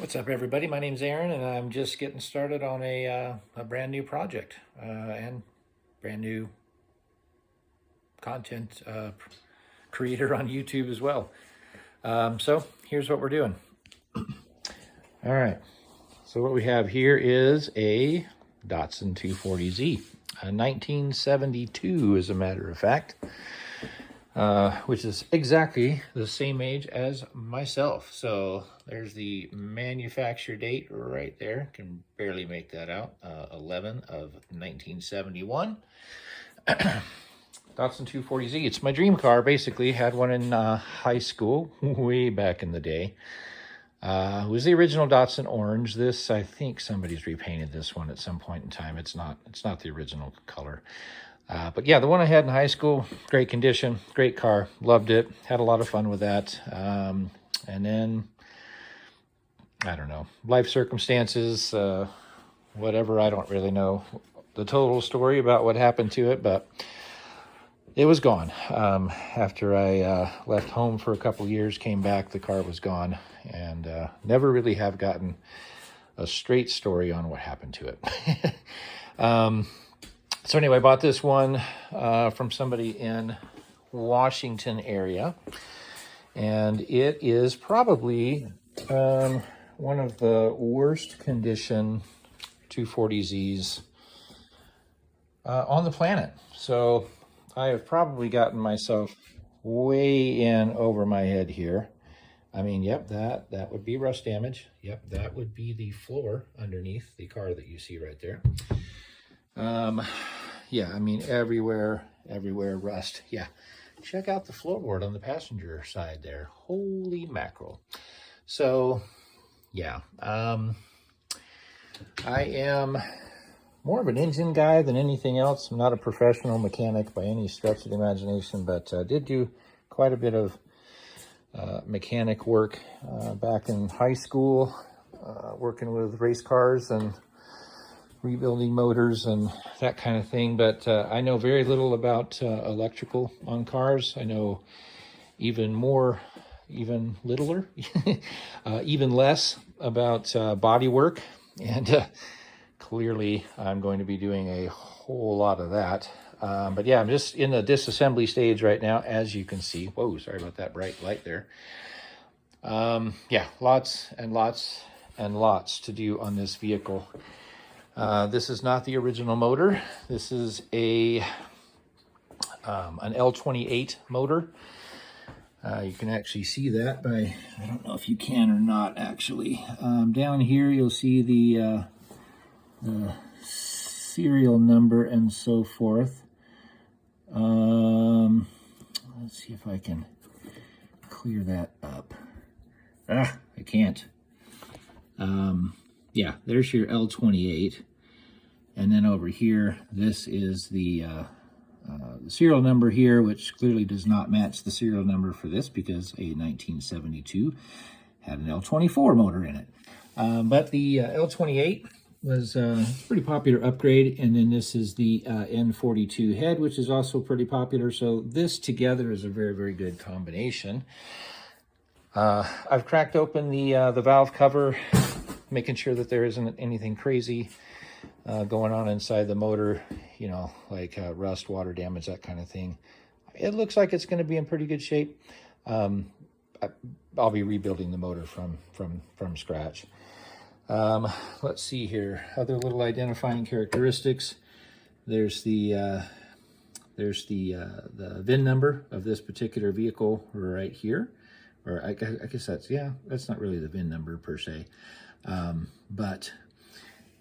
What's up, everybody? My name's Aaron, and I'm just getting started on a brand new project and brand new content creator on YouTube as well. So here's what we're doing. All right. So what we have here is a Datsun 240Z, a 1972, as a matter of fact. Which is exactly the same age as myself. So there's the manufacture date right there. Can barely make that out. 11 of 1971. Datsun 240Z. It's my dream car, basically. Had one in high school, way back in the day. It was the original Datsun orange. This, I think somebody's repainted this one at some point in time. It's not the original color. But yeah, the one I had in high school, great condition, great car, loved it, had a lot of fun with that. And then, I don't know, life circumstances, whatever, I don't really know the total story about what happened to it, but it was gone. After I left home for a couple of years, came back, the car was gone, and never really have gotten a straight story on what happened to it. So anyway, I bought this one from somebody in Washington area, and it is probably one of the worst condition 240Zs on the planet. So I have probably gotten myself way in over my head here. I mean, yep, that would be rust damage. Yep, that would be the floor underneath the car that you see right there. Yeah, I mean, everywhere rust. Yeah, check out the floorboard on the passenger side there. Holy mackerel. So, yeah, I am more of an engine guy than anything else. I'm not a professional mechanic by any stretch of the imagination, but I did do quite a bit of mechanic work back in high school, working with race cars and rebuilding motors and that kind of thing, but I know very little about electrical on cars. I know even littler, even less about body work, and clearly I'm going to be doing a whole lot of that. But yeah, I'm just in the disassembly stage right now, as you can see. Whoa, sorry about that bright light there. Yeah, lots and lots and lots to do on this vehicle. This is not the original motor. This is an L28 motor. You can actually see that by, I don't know if you can or not actually. Down here you'll see the serial number and so forth. Let's see if I can clear that up. I can't. Yeah, there's your L28. And then over here, this is the serial number here, which clearly does not match the serial number for this because a 1972 had an L24 motor in it. But the L28 was a pretty popular upgrade. And then this is the N42 head, which is also pretty popular. So this together is a very, very good combination. I've cracked open the valve cover, making sure that there isn't anything crazy going on inside the motor, you know, like rust, water damage, that kind of thing. It looks like it's going to be in pretty good shape. I'll be rebuilding the motor from scratch. Let's see here. Other little identifying characteristics. There's the VIN number of this particular vehicle right here. Or I guess that's not really the VIN number per se. But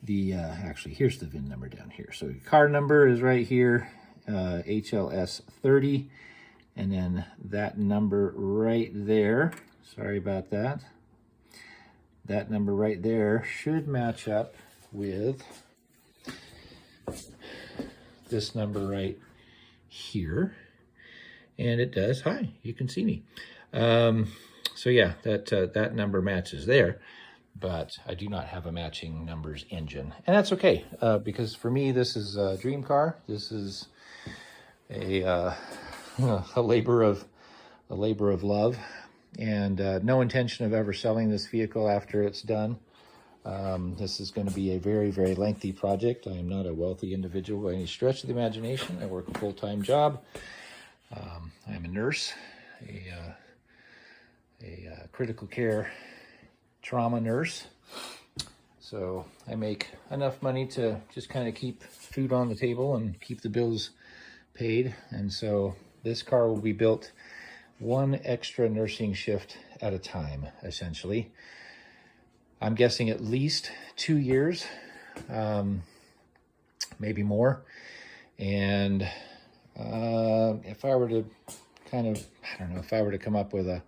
the actually, here's the VIN number down here. So car number is right here, HLS 30, and then that number right there, sorry about that, that number right there should match up with this number right here, and it does. Hi, you can see me. So yeah, that number matches there. But I do not have a matching numbers engine, and that's okay, because for me this is a dream car. This is a labor of love, and no intention of ever selling this vehicle after it's done. This is going to be a very, very lengthy project. I am not a wealthy individual by any stretch of the imagination. I work a full-time job. I'm a nurse, a critical care trauma nurse. So I make enough money to just kind of keep food on the table and keep the bills paid. And so this car will be built one extra nursing shift at a time, essentially. I'm guessing at least 2 years, maybe more. And if I were to kind of, I don't know, if I were to come up with a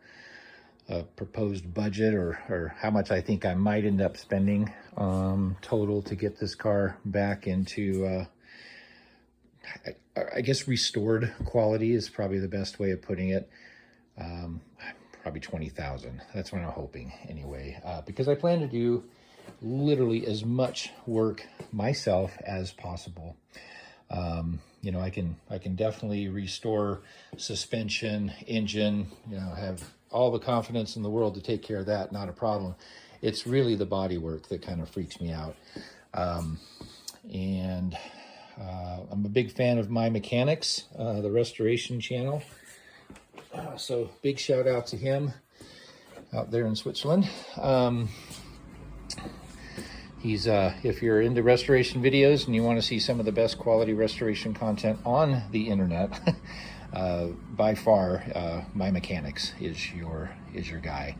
proposed budget or how much I think I might end up spending total to get this car back into, I guess restored quality is probably the best way of putting it. Probably 20,000. That's what I'm hoping anyway, because I plan to do literally as much work myself as possible. You know, I can definitely restore suspension, engine, you know, have all the confidence in the world to take care of that, not a problem. It's really the body work that kind of freaks me out. And I'm a big fan of My Mechanics, the restoration channel. So big shout out to him out there in Switzerland. He's if you're into restoration videos and you want to see some of the best quality restoration content on the internet, by far, My Mechanics is your guy.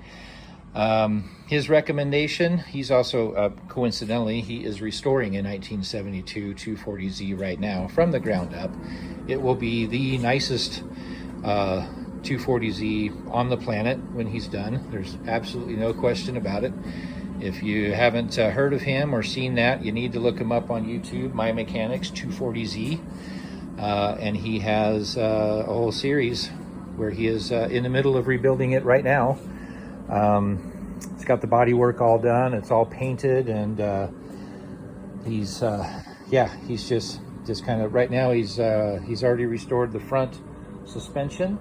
His recommendation, he's also coincidentally, he is restoring a 1972 240Z right now from the ground up. It will be the nicest 240Z on the planet when he's done. There's absolutely no question about it. If you haven't heard of him or seen that, you need to look him up on YouTube, My Mechanics 240Z. And he has a whole series where he is in the middle of rebuilding it right now. It's got the body work all done. It's all painted, and he's just kind of right now. He's already restored the front suspension,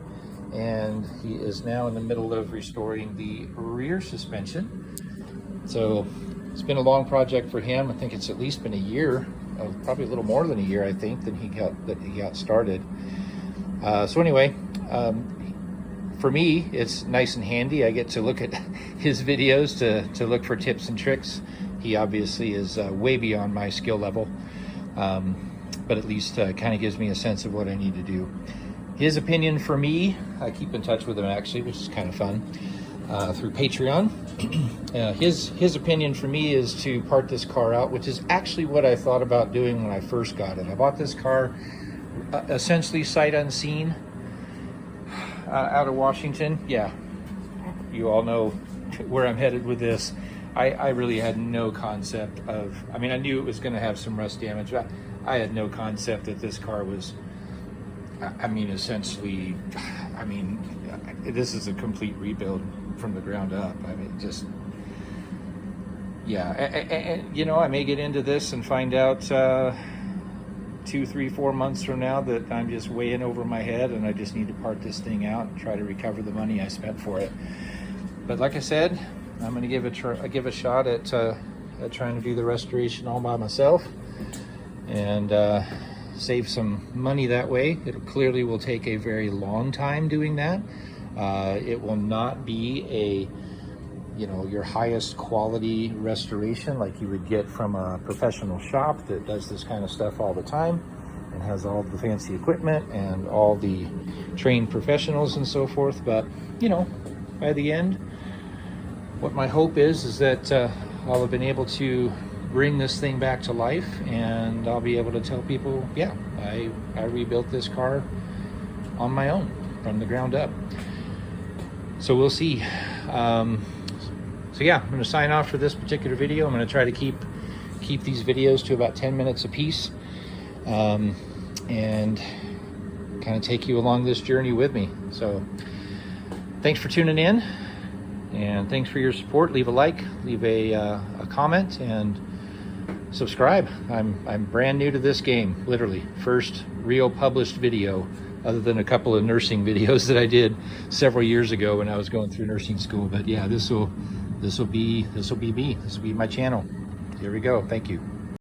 and he is now in the middle of restoring the rear suspension. So it's been a long project for him. I think it's at least been a year, probably a little more than a year, I think, that he got started. So anyway, for me, it's nice and handy. I get to look at his videos to look for tips and tricks. He obviously is way beyond my skill level, but at least kind of gives me a sense of what I need to do. His opinion for me, I keep in touch with him actually, which is kind of fun, through Patreon. His opinion for me is to part this car out, which is actually what I thought about doing when I first got it. I bought this car essentially sight unseen out of Washington. Yeah, you all know where I'm headed with this. I really had no concept of, I mean, I knew it was going to have some rust damage, but I had no concept that this car was, I mean, essentially, I mean, this is a complete rebuild from the ground up. I mean, just, yeah. And you know, I may get into this and find out 2, 3, 4 months from now that I'm just way in over my head and I just need to part this thing out and try to recover the money I spent for it. But like I said, I'm going to give a shot at trying to do the restoration all by myself and save some money that way. It clearly will take a very long time doing that. It will not be a, you know, your highest quality restoration like you would get from a professional shop that does this kind of stuff all the time and has all the fancy equipment and all the trained professionals and so forth. But, you know, by the end, what my hope is that I'll have been able to bring this thing back to life, and I'll be able to tell people, yeah, I rebuilt this car on my own from the ground up. So we'll see. So yeah, I'm going to sign off for this particular video. I'm going to try to keep these videos to about 10 minutes a piece, and kind of take you along this journey with me. So thanks for tuning in, and thanks for your support. Leave a like, leave a comment, and subscribe. I'm brand new to this game, literally. First real published video other than a couple of nursing videos that I did several years ago when I was going through nursing school. But yeah, this will be me. This will be my channel. Here we go. Thank you.